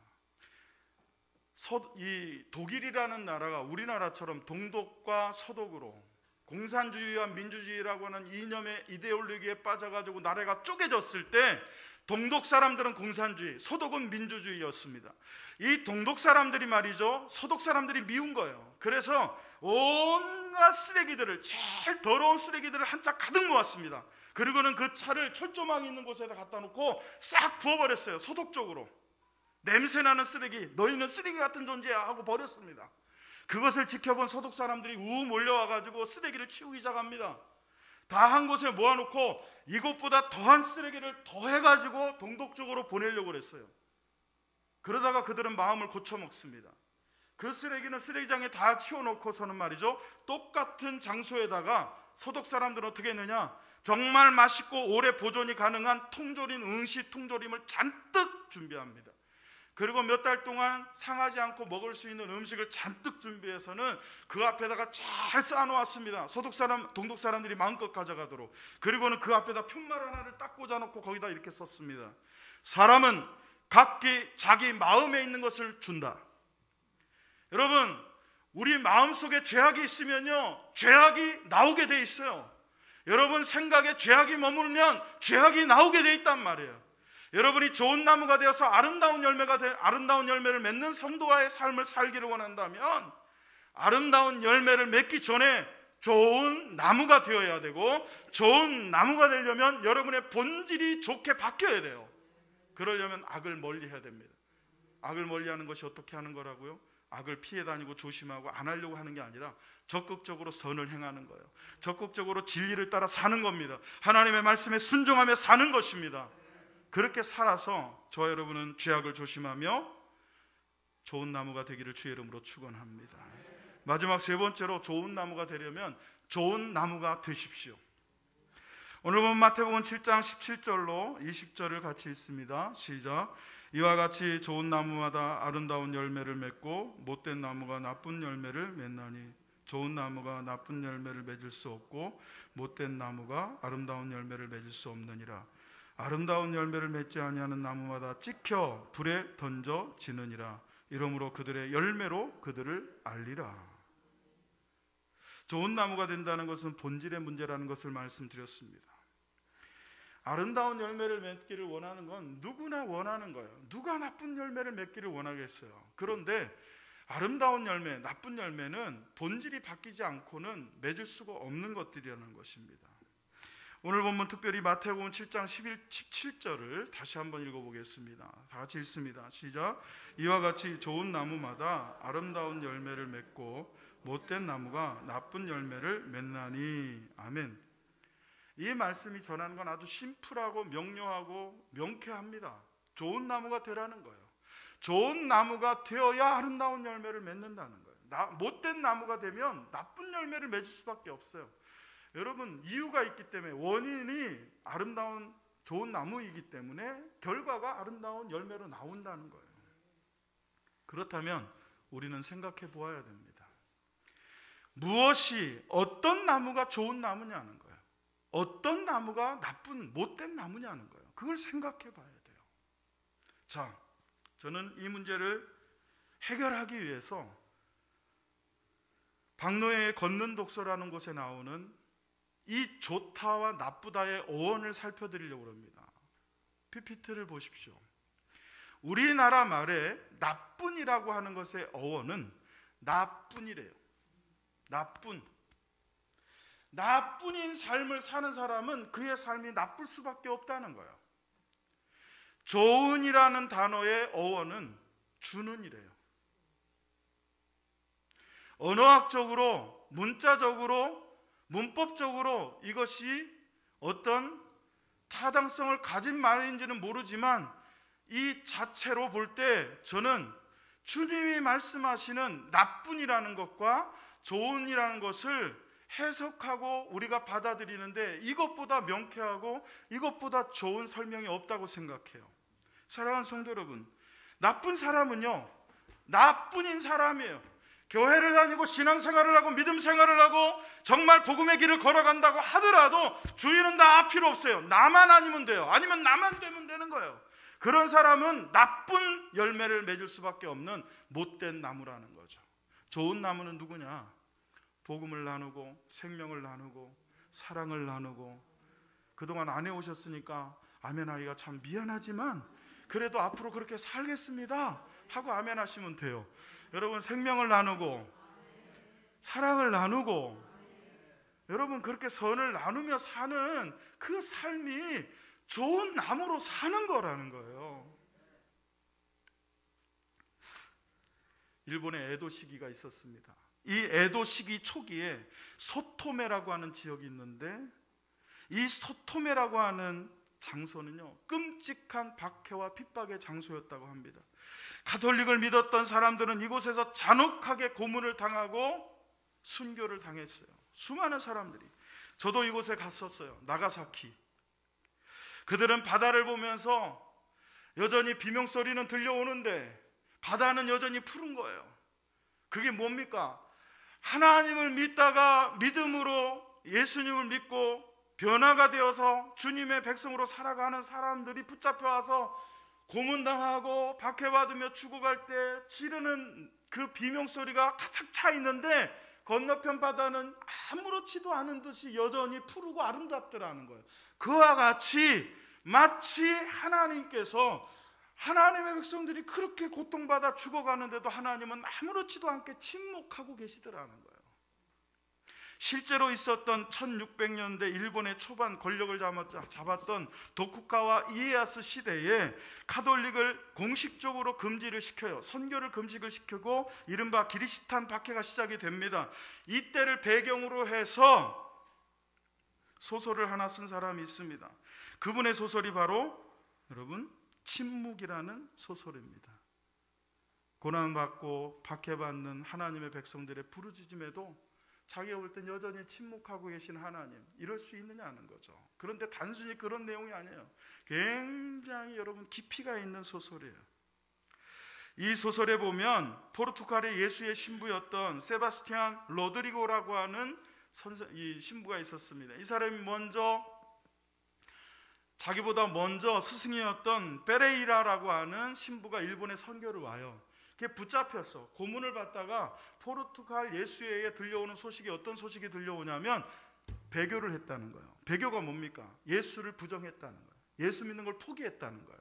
S1: 이 독일이라는 나라가 우리나라처럼 동독과 서독으로 공산주의와 민주주의라고 하는 이념의 이데올로기에 빠져가지고 나라가 쪼개졌을 때 동독 사람들은 공산주의, 서독은 민주주의였습니다. 이 동독 사람들이 말이죠, 서독 사람들이 미운 거예요. 그래서 온갖 쓰레기들을, 제일 더러운 쓰레기들을 한 짝 가득 모았습니다. 그리고는 그 차를 철조망이 있는 곳에다 갖다 놓고 싹 부어버렸어요. 서독 쪽으로. 냄새나는 쓰레기, 너희는 쓰레기 같은 존재야 하고 버렸습니다. 그것을 지켜본 서독 사람들이 우 몰려와가지고 쓰레기를 치우기 시작합니다. 다 한 곳에 모아놓고 이것보다 더한 쓰레기를 더해가지고 동독 쪽으로 보내려고 그랬어요. 그러다가 그들은 마음을 고쳐먹습니다. 그 쓰레기는 쓰레기장에 다 치워놓고서는 말이죠, 똑같은 장소에다가 서독 사람들은 어떻게 했느냐, 정말 맛있고 오래 보존이 가능한 통조림, 응시 통조림을 잔뜩 준비합니다. 그리고 몇 달 동안 상하지 않고 먹을 수 있는 음식을 잔뜩 준비해서는 그 앞에다가 잘 쌓아놓았습니다. 동독 사람들이 마음껏 가져가도록. 그리고는 그 앞에다 편말 하나를 딱 꽂아놓고 거기다 이렇게 썼습니다. 사람은 각기 자기 마음에 있는 것을 준다. 여러분, 우리 마음속에 죄악이 있으면요, 죄악이 나오게 돼 있어요. 여러분 생각에 죄악이 머물면 죄악이 나오게 돼 있단 말이에요. 여러분이 좋은 나무가 되어서 아름다운 열매를 맺는 성도와의 삶을 살기를 원한다면 아름다운 열매를 맺기 전에 좋은 나무가 되어야 되고, 좋은 나무가 되려면 여러분의 본질이 좋게 바뀌어야 돼요. 그러려면 악을 멀리해야 됩니다. 악을 멀리하는 것이 어떻게 하는 거라고요? 악을 피해 다니고 조심하고 안 하려고 하는 게 아니라 적극적으로 선을 행하는 거예요. 적극적으로 진리를 따라 사는 겁니다. 하나님의 말씀에 순종하며 사는 것입니다. 그렇게 살아서 저와 여러분은 죄악을 조심하며 좋은 나무가 되기를 주의 이름으로 축원합니다. 마지막 세 번째로 좋은 나무가 되려면 좋은 나무가 되십시오. 오늘 본 마태복음 7장 17절로 20절을 같이 읽습니다. 시작. 이와 같이 좋은 나무마다 아름다운 열매를 맺고 못된 나무가 나쁜 열매를 맺나니 좋은 나무가 나쁜 열매를 맺을 수 없고 못된 나무가 아름다운 열매를 맺을 수 없느니라. 아름다운 열매를 맺지 아니하는 나무마다 찍혀 불에 던져지느니라. 이러므로 그들의 열매로 그들을 알리라. 좋은 나무가 된다는 것은 본질의 문제라는 것을 말씀드렸습니다. 아름다운 열매를 맺기를 원하는 건 누구나 원하는 거예요. 누가 나쁜 열매를 맺기를 원하겠어요. 그런데 아름다운 열매, 나쁜 열매는 본질이 바뀌지 않고는 맺을 수가 없는 것들이라는 것입니다. 오늘 본문 특별히 마태복음 7장 17절을 다시 한번 읽어보겠습니다. 다 같이 읽습니다. 시작. 이와 같이 좋은 나무마다 아름다운 열매를 맺고 못된 나무가 나쁜 열매를 맺나니. 아멘. 이 말씀이 전하는 건 아주 심플하고 명료하고 명쾌합니다. 좋은 나무가 되라는 거예요. 좋은 나무가 되어야 아름다운 열매를 맺는다는 거예요. 못된 나무가 되면 나쁜 열매를 맺을 수밖에 없어요. 여러분, 이유가 있기 때문에, 원인이 아름다운 좋은 나무이기 때문에 결과가 아름다운 열매로 나온다는 거예요. 그렇다면 우리는 생각해 보아야 됩니다. 무엇이, 어떤 나무가 좋은 나무냐는 거예요. 어떤 나무가 나쁜, 못된 나무냐는 거예요. 그걸 생각해 봐야 돼요. 자, 저는 이 문제를 해결하기 위해서 박노해의 걷는 독서라는 곳에 나오는 이 좋다와 나쁘다의 어원을 살펴드리려고 합니다. PPT를 보십시오. 우리나라 말에 나쁜이라고 하는 것의 어원은 나쁜이래요. 나쁜인 삶을 사는 사람은 그의 삶이 나쁠 수밖에 없다는 거예요. 좋은이라는 단어의 어원은 주는이래요. 언어학적으로, 문자적으로, 문법적으로 이것이 어떤 타당성을 가진 말인지는 모르지만 이 자체로 볼 때 저는 주님이 말씀하시는 나쁜이라는 것과 좋은이라는 것을 해석하고 우리가 받아들이는데 이것보다 명쾌하고 이것보다 좋은 설명이 없다고 생각해요. 사랑하는 성도 여러분, 나쁜 사람은요, 나쁜인 사람이에요. 교회를 다니고 신앙생활을 하고 믿음 생활을 하고 정말 복음의 길을 걸어간다고 하더라도 주인은 다 필요 없어요. 나만 아니면 돼요. 아니면 나만 되면 되는 거예요. 그런 사람은 나쁜 열매를 맺을 수밖에 없는 못된 나무라는 거죠. 좋은 나무는 누구냐? 복음을 나누고 생명을 나누고 사랑을 나누고 그동안 안 해오셨으니까 아멘하기가 참 미안하지만 그래도 앞으로 그렇게 살겠습니다 하고 아멘하시면 돼요. 여러분, 생명을 나누고 사랑을 나누고 여러분 그렇게 선을 나누며 사는 그 삶이 좋은 나무로 사는 거라는 거예요. 일본에 에도 시기가 있었습니다. 이 에도 시기 초기에 소토메라고 하는 지역이 있는데 이 소토메라고 하는 장소는요, 끔찍한 박해와 핍박의 장소였다고 합니다. 가톨릭을 믿었던 사람들은 이곳에서 잔혹하게 고문을 당하고 순교를 당했어요. 수많은 사람들이 저도 이곳에 갔었어요. 나가사키. 그들은 바다를 보면서 여전히 비명소리는 들려오는데 바다는 여전히 푸른 거예요. 그게 뭡니까? 하나님을 믿다가 믿음으로 예수님을 믿고 변화가 되어서 주님의 백성으로 살아가는 사람들이 붙잡혀 와서 고문당하고 박해받으며 죽어갈 때 지르는 그 비명소리가 가득 차 있는데 건너편 바다는 아무렇지도 않은 듯이 여전히 푸르고 아름답더라는 거예요. 그와 같이 마치 하나님께서 하나님의 백성들이 그렇게 고통받아 죽어가는데도 하나님은 아무렇지도 않게 침묵하고 계시더라는 거예요. 실제로 있었던 1600년대 일본의 초반 권력을 잡았던 도쿠가와 이에야스 시대에 카톨릭을 공식적으로 금지를 시켜요. 선교를 금지를 시키고 이른바 기리스탄 박해가 시작이 됩니다. 이때를 배경으로 해서 소설을 하나 쓴 사람이 있습니다. 그분의 소설이 바로 여러분 침묵이라는 소설입니다. 고난받고 박해받는 하나님의 백성들의 부르짖음에도 자기가 볼 땐 여전히 침묵하고 계신 하나님, 이럴 수 있느냐는 거죠. 그런데 단순히 그런 내용이 아니에요. 굉장히 여러분 깊이가 있는 소설이에요. 이 소설에 보면 포르투갈의 예수의 신부였던 세바스티안 로드리고라고 하는 이 신부가 있었습니다. 이 사람이 자기보다 먼저 스승이었던 페레이라라고 하는 신부가 일본에 선교를 와요. 그게 붙잡혔어. 고문을 받다가 포르투갈 예수회에 들려오는 소식이 어떤 소식이 들려오냐면 배교를 했다는 거예요. 배교가 뭡니까? 예수를 부정했다는 거예요. 예수 믿는 걸 포기했다는 거예요.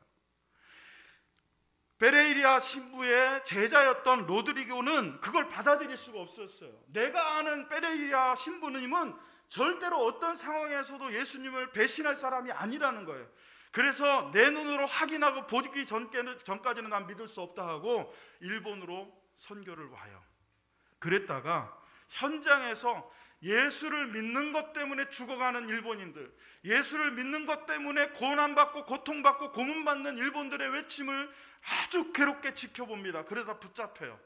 S1: 페레이라 신부의 제자였던 로드리고는 그걸 받아들일 수가 없었어요. 내가 아는 페레이라 신부님은 절대로 어떤 상황에서도 예수님을 배신할 사람이 아니라는 거예요. 그래서 내 눈으로 확인하고 보기 전까지는 난 믿을 수 없다 하고 일본으로 선교를 와요. 그랬다가 현장에서 예수를 믿는 것 때문에 죽어가는 일본인들, 예수를 믿는 것 때문에 고난받고 고통받고 고문받는 일본들의 외침을 아주 괴롭게 지켜봅니다. 그러다 붙잡혀요.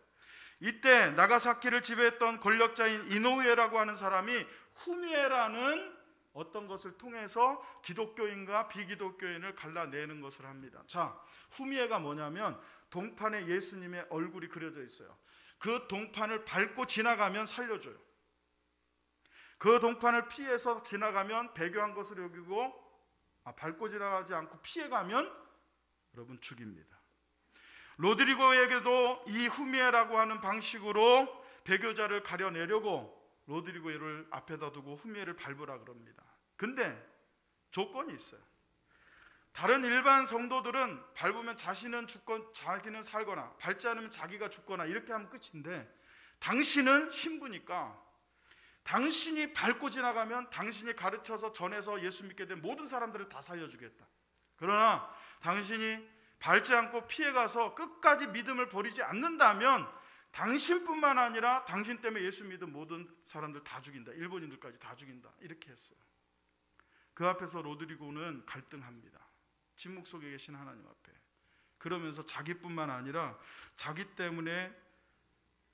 S1: 이때 나가사키를 지배했던 권력자인 이노우에라고 하는 사람이 후미에라는 어떤 것을 통해서 기독교인과 비기독교인을 갈라내는 것을 합니다. 자, 후미에가 뭐냐면 동판에 예수님의 얼굴이 그려져 있어요. 그 동판을 밟고 지나가면 살려줘요. 그 동판을 피해서 지나가면 배교한 것을 여기고 밟고 지나가지 않고 피해가면 여러분 죽입니다. 로드리고에게도 이 후미에라고 하는 방식으로 배교자를 가려내려고 로드리고를 앞에다 두고 후미에를 밟으라 그럽니다. 근데 조건이 있어요. 다른 일반 성도들은 밟으면 자신은 자기는 살거나 밟지 않으면 자기가 죽거나 이렇게 하면 끝인데 당신은 신부니까 당신이 밟고 지나가면 당신이 가르쳐서 전해서 예수 믿게 된 모든 사람들을 다 살려주겠다. 그러나 당신이 밟지 않고 피해가서 끝까지 믿음을 버리지 않는다면 당신뿐만 아니라 당신 때문에 예수 믿은 모든 사람들 다 죽인다. 일본인들까지 다 죽인다. 이렇게 했어요. 그 앞에서 로드리고는 갈등합니다. 침묵 속에 계신 하나님 앞에. 그러면서 자기뿐만 아니라 자기 때문에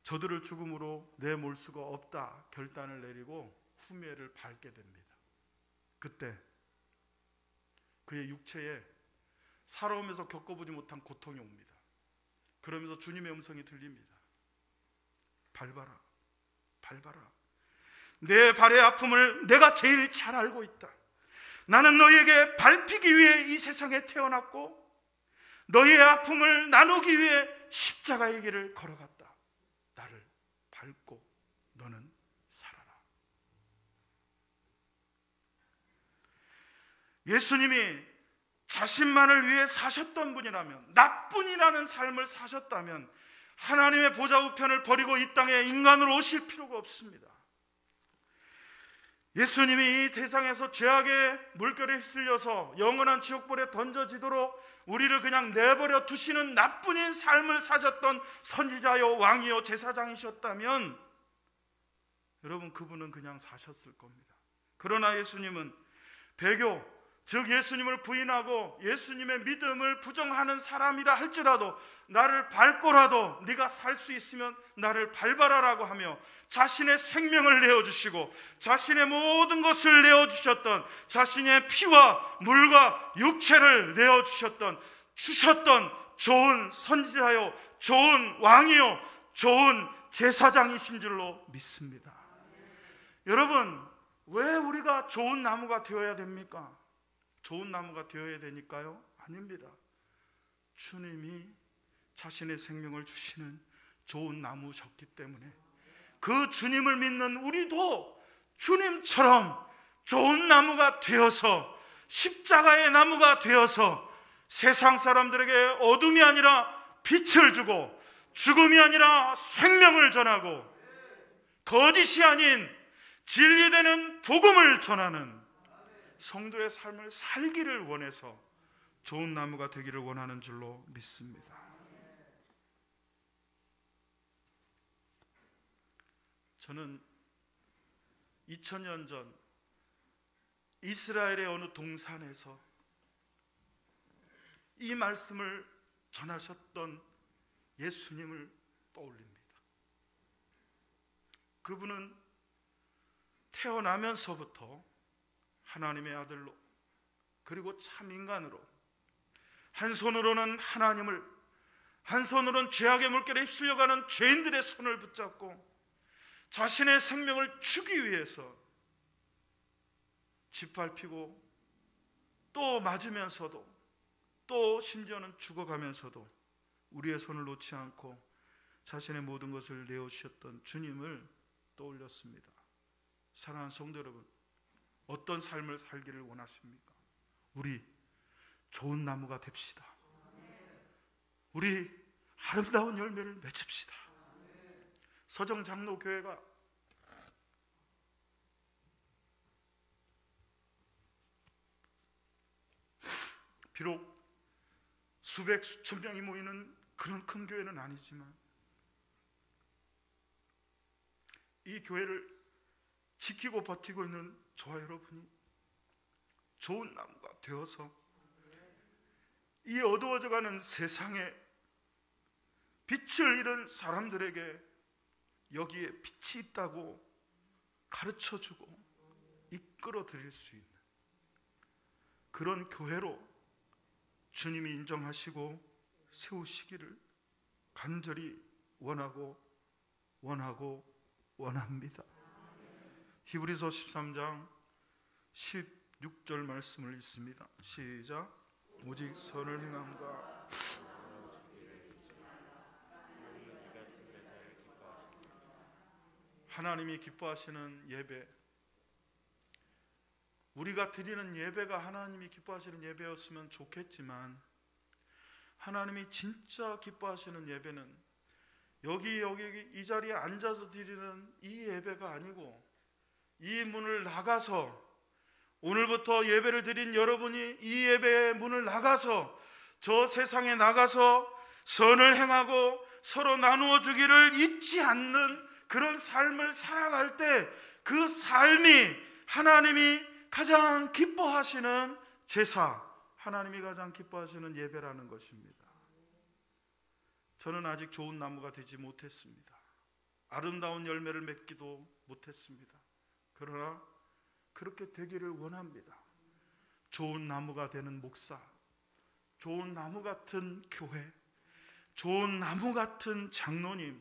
S1: 저들을 죽음으로 내몰 수가 없다 결단을 내리고 후미에를 밟게 됩니다. 그때 그의 육체에 살아오면서 겪어보지 못한 고통이 옵니다. 그러면서 주님의 음성이 들립니다. 밟아라, 밟아라. 내 발의 아픔을 내가 제일 잘 알고 있다. 나는 너희에게 밟히기 위해 이 세상에 태어났고 너희의 아픔을 나누기 위해 십자가의 길을 걸어갔다. 나를 밟고 너는 살아라. 예수님이 자신만을 위해 사셨던 분이라면, 나뿐이라는 삶을 사셨다면 하나님의 보좌 우편을 버리고 이 땅에 인간으로 오실 필요가 없습니다. 예수님이 이 세상에서 죄악의 물결에 휩쓸려서 영원한 지옥불에 던져지도록 우리를 그냥 내버려 두시는 나뿐인 삶을 사셨던 선지자요 왕이요 제사장이셨다면 여러분 그분은 그냥 사셨을 겁니다. 그러나 예수님은 배교, 즉 예수님을 부인하고 예수님의 믿음을 부정하는 사람이라 할지라도 나를 밟고라도 네가 살 수 있으면 나를 밟아라라고 하며 자신의 생명을 내어주시고 자신의 모든 것을 내어주셨던, 자신의 피와 물과 육체를 내어주셨던, 주셨던 좋은 선지자요, 좋은 왕이요, 좋은 제사장이신 줄로 믿습니다. 여러분, 왜 우리가 좋은 나무가 되어야 됩니까? 좋은 나무가 되어야 되니까요? 아닙니다. 주님이 자신의 생명을 주시는 좋은 나무셨기 때문에 그 주님을 믿는 우리도 주님처럼 좋은 나무가 되어서, 십자가의 나무가 되어서 세상 사람들에게 어둠이 아니라 빛을 주고 죽음이 아니라 생명을 전하고 거짓이 아닌 진리되는 복음을 전하는 성도의 삶을 살기를 원해서 좋은 나무가 되기를 원하는 줄로 믿습니다. 저는 2000년 전 이스라엘의 어느 동산에서 이 말씀을 전하셨던 예수님을 떠올립니다. 그분은 태어나면서부터 하나님의 아들로, 그리고 참 인간으로, 한 손으로는 하나님을, 한 손으로는 죄악의 물결에 휩쓸려가는 죄인들의 손을 붙잡고 자신의 생명을 주기 위해서 짓밟히고 또 맞으면서도 또 심지어는 죽어가면서도 우리의 손을 놓지 않고 자신의 모든 것을 내어주셨던 주님을 떠올렸습니다. 사랑하는 성도 여러분, 어떤 삶을 살기를 원하십니까? 우리 좋은 나무가 됩시다. 우리 아름다운 열매를 맺읍시다. 서정장로교회가 비록 수백 수천 명이 모이는 그런 큰 교회는 아니지만 이 교회를 지키고 버티고 있는 저와 여러분이 좋은 나무가 되어서 이 어두워져가는 세상에 빛을 잃은 사람들에게 여기에 빛이 있다고 가르쳐주고 이끌어 드릴 수 있는 그런 교회로 주님이 인정하시고 세우시기를 간절히 원합니다. 히브리서 13장 16절 말씀을 읽습니다. 시작. 오직 선을 행함과 하나님이 기뻐하시는 예배, 우리가 드리는 예배가 하나님이 기뻐하시는 예배였으면 좋겠지만 하나님이 진짜 기뻐하시는 예배는 여기 이 자리에 앉아서 드리는 이 예배가 아니고 이 문을 나가서, 오늘부터 예배를 드린 여러분이 이 예배의 문을 나가서 저 세상에 나가서 선을 행하고 서로 나누어 주기를 잊지 않는 그런 삶을 살아갈 때 그 삶이 하나님이 가장 기뻐하시는 제사, 하나님이 가장 기뻐하시는 예배라는 것입니다. 저는 아직 좋은 나무가 되지 못했습니다. 아름다운 열매를 맺기도 못했습니다. 그러나 그렇게 되기를 원합니다. 좋은 나무가 되는 목사, 좋은 나무 같은 교회, 좋은 나무 같은 장로님,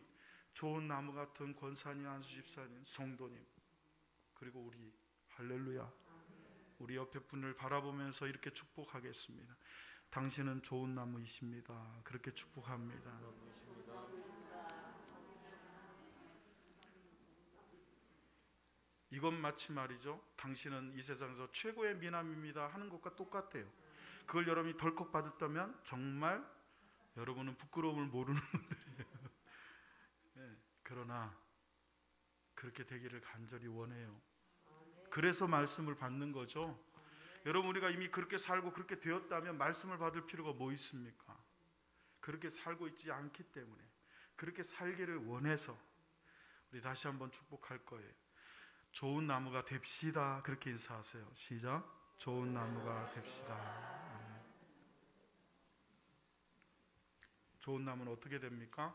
S1: 좋은 나무 같은 권사님, 안수 집사님, 성도님, 그리고 우리, 할렐루야, 우리 옆에 분을 바라보면서 이렇게 축복하겠습니다. 당신은 좋은 나무이십니다. 그렇게 축복합니다. 이건 마치 말이죠, 당신은 이 세상에서 최고의 미남입니다 하는 것과 똑같아요. 그걸 여러분이 덜컥 받았다면 정말 여러분은 부끄러움을 모르는 분들이에요. 네, 그러나 그렇게 되기를 간절히 원해요. 그래서 말씀을 받는 거죠. 여러분, 우리가 이미 그렇게 살고 그렇게 되었다면 말씀을 받을 필요가 뭐 있습니까? 그렇게 살고 있지 않기 때문에, 그렇게 살기를 원해서 우리 다시 한번 축복할 거예요. 좋은 나무가 됩시다. 그렇게 인사하세요. 시작. 좋은 나무가 됩시다. 아멘. 좋은 나무는 어떻게 됩니까?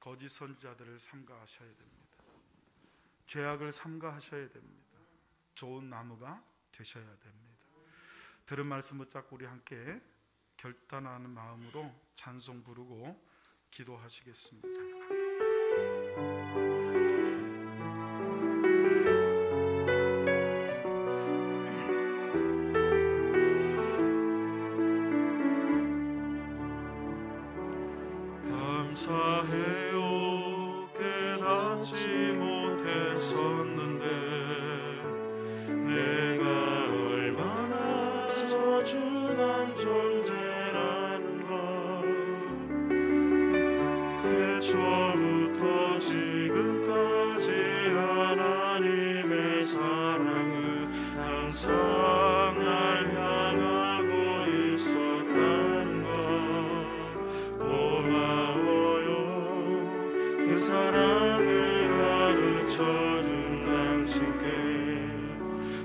S1: 거짓 선지자들을 삼가하셔야 됩니다. 죄악을 삼가하셔야 됩니다. 좋은 나무가 되셔야 됩니다. 들은 말씀 붙잡고 우리 함께 결단하는 마음으로 찬송 부르고 기도하시겠습니다. 감사해요. 깨닫지 못했었는데 내가 얼마나 소중한 존재라는 걸 태초부터 지금까지 하나님의 사랑을 항상 날 향하고 있었다는 걸 고마워요. 그 사랑을 가르쳐준 당신께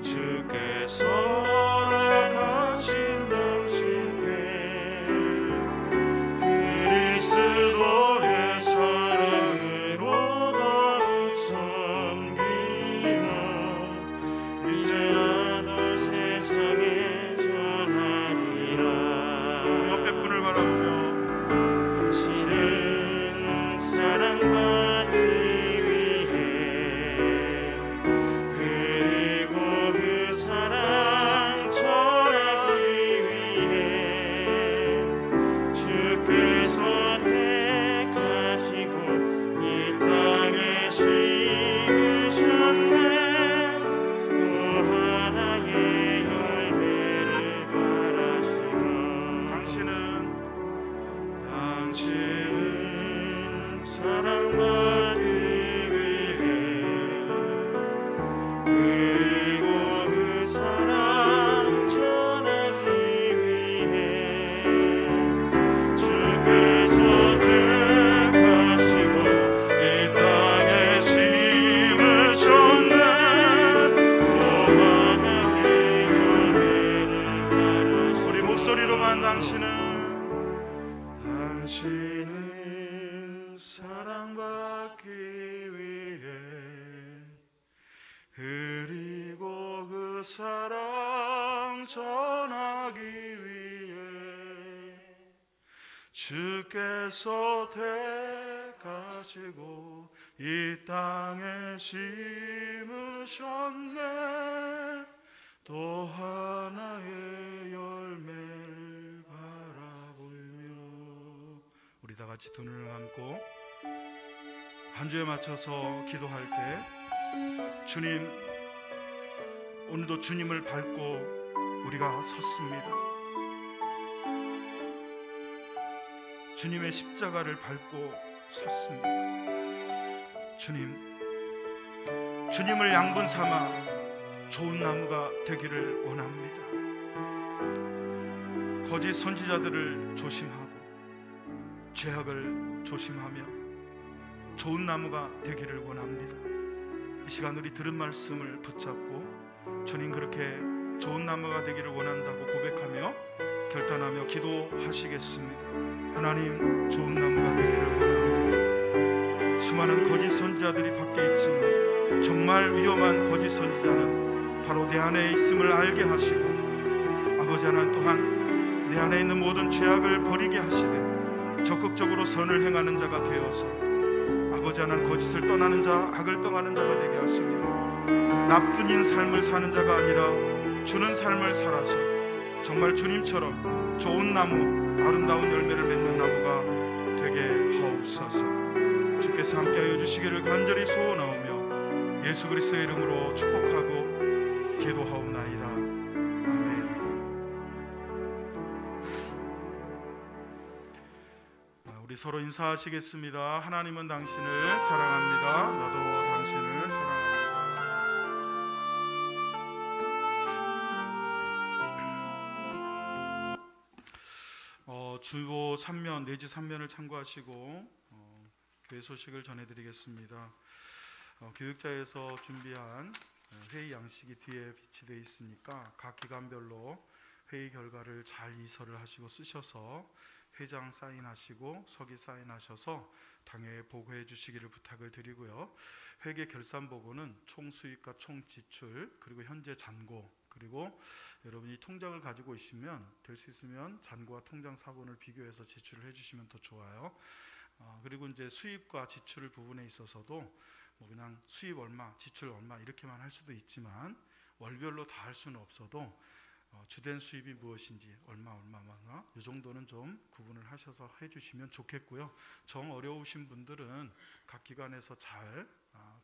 S1: 주께서 허락하신 당신께 그리스도의 사랑으로 더욱 섬기며 이제라도 세상에 전하리라. 옆에 분을 바라보며 당신은 사랑받기 위해 그리고 그 사랑 전하기 위해 주께서 택하시고 이 땅에 심으셨네. 또 하나의 열매를 바라시며 당신은 사랑받기 위해 그리고 그 사랑 전하기 위해 주께서 택하시고 이 땅에 심으셨네. 또 하나의 열매를 바라시며 우리 목소리로만 당신은 사랑받기 위해 그리고 그 사랑 전하기 위해 주께서 택하시고 이 땅에 심으셨네. 또 하나의 열매를 바라보며 우리 다 같이 두 눈을 감고 반주에 맞춰서 기도할 때 주님, 오늘도 주님을 밟고 우리가 섰습니다. 주님의 십자가를 밟고 섰습니다. 주님을 양분 삼아 좋은 나무가 되기를 원합니다. 거짓 선지자들을 조심하고 죄악을 조심하며 좋은 나무가 되기를 원합니다. 이 시간 우리 들은 말씀을 붙잡고 주님 그렇게 좋은 나무가 되기를 원한다고 고백하며 결단하며 기도하시겠습니다. 하나님, 좋은 나무가 되기를 원합니다. 수많은 거짓 선지자들이 밖에 있지만 정말 위험한 거짓 선지자는 바로 내 안에 있음을 알게 하시고 아버지 하나님 또한 내 안에 있는 모든 죄악을 버리게 하시되 적극적으로 선을 행하는 자가 되어서 아버지 하나님 거짓을 떠나는 자, 악을 떠나는 자가 되게 하시며 나뿐인 삶을 사는 자가 아니라 주는 삶을 살아서 정말 주님처럼 좋은 나무, 아름다운 열매를 맺는 나무가 되게 하옵소서. 주께서 함께하여 주시기를 간절히 소원하오며 예수 그리스도의 이름으로 축복하고 기도하옵나이다. 아멘. 우리 서로 인사하시겠습니다. 하나님은 당신을 사랑합니다. 나도 당신을 사랑합니다. 주보 3면 내지 3면을 참고하시고 교회 소식을 전해드리겠습니다. 교육자에서 준비한 회의 양식이 뒤에 비치되어 있으니까 각 기관별로 회의 결과를 잘 이설을 하시고 쓰셔서 회장 사인하시고 서기 사인하셔서 당회에 보고해 주시기를 부탁을 드리고요. 회계 결산 보고는 총 수입과 총 지출 그리고 현재 잔고 그리고 여러분이 통장을 가지고 있으면 될 수 있으면 잔고와 통장 사본을 비교해서 제출을 해주시면 더 좋아요. 그리고 이제 수입과 지출 부분에 있어서도 뭐 그냥 수입 얼마, 지출 얼마 이렇게만 할 수도 있지만 월별로 다 할 수는 없어도 주된 수입이 무엇인지 얼마 이 정도는 좀 구분을 하셔서 해주시면 좋겠고요. 정 어려우신 분들은 각 기관에서 잘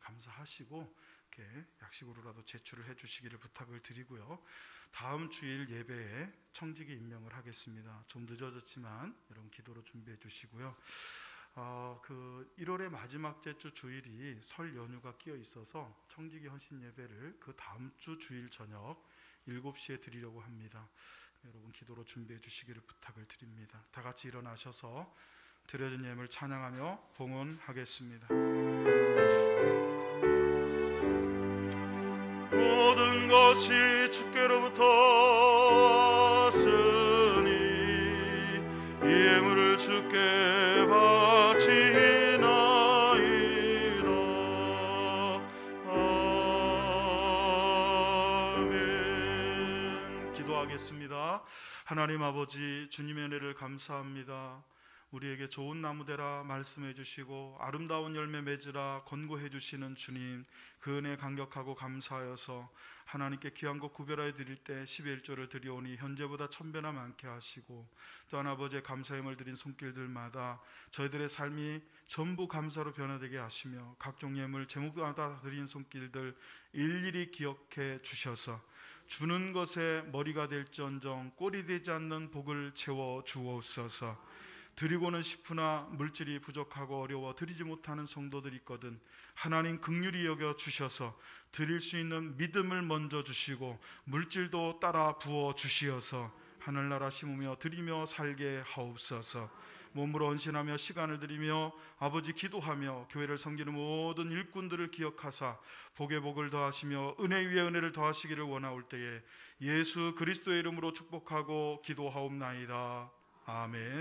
S1: 감사하시고 이렇게 약식으로라도 제출을 해주시기를 부탁을 드리고요. 다음 주일 예배에 청지기 임명을 하겠습니다. 좀 늦어졌지만 여러분 기도로 준비해 주시고요. 1월의 마지막 주 주일이 설 연휴가 끼어 있어서 청지기 헌신 예배를 그 다음 주 주일 저녁 7시에 드리려고 합니다. 여러분 기도로 준비해 주시기를 부탁을 드립니다. 다 같이 일어나셔서 드려진 예물 찬양하며 봉헌하겠습니다. 모든 것이 주께로부터 왔으니 이 예물을 주께 바치나이다. 아멘. 기도하겠습니다. 하나님 아버지, 주님의 은혜를 감사합니다. 우리에게 좋은 나무 되라 말씀해 주시고 아름다운 열매 맺으라 권고해 주시는 주님, 그 은혜 감격하고 감사하여서 하나님께 귀한 것 구별하여 드릴 때 11조를 드리오니 현재보다 1000배나 많게 하시고, 또한 아버지의 감사함을 드린 손길들마다 저희들의 삶이 전부 감사로 변화되게 하시며 각종 예물 제목마다 드린 손길들 일일이 기억해 주셔서 주는 것에 머리가 될지언정 꼴이 되지 않는 복을 채워 주옵소서. 드리고는 싶으나 물질이 부족하고 어려워 드리지 못하는 성도들이 있거든 하나님 긍휼히 여겨 주셔서 드릴 수 있는 믿음을 먼저 주시고 물질도 따라 부어 주시어서 하늘나라 심으며 드리며 살게 하옵소서. 몸으로 헌신하며 시간을 드리며 아버지 기도하며 교회를 섬기는 모든 일꾼들을 기억하사 복에 복을 더하시며 은혜 위에 은혜를 더하시기를 원하올 때에 예수 그리스도의 이름으로 축복하고 기도하옵나이다. 아멘.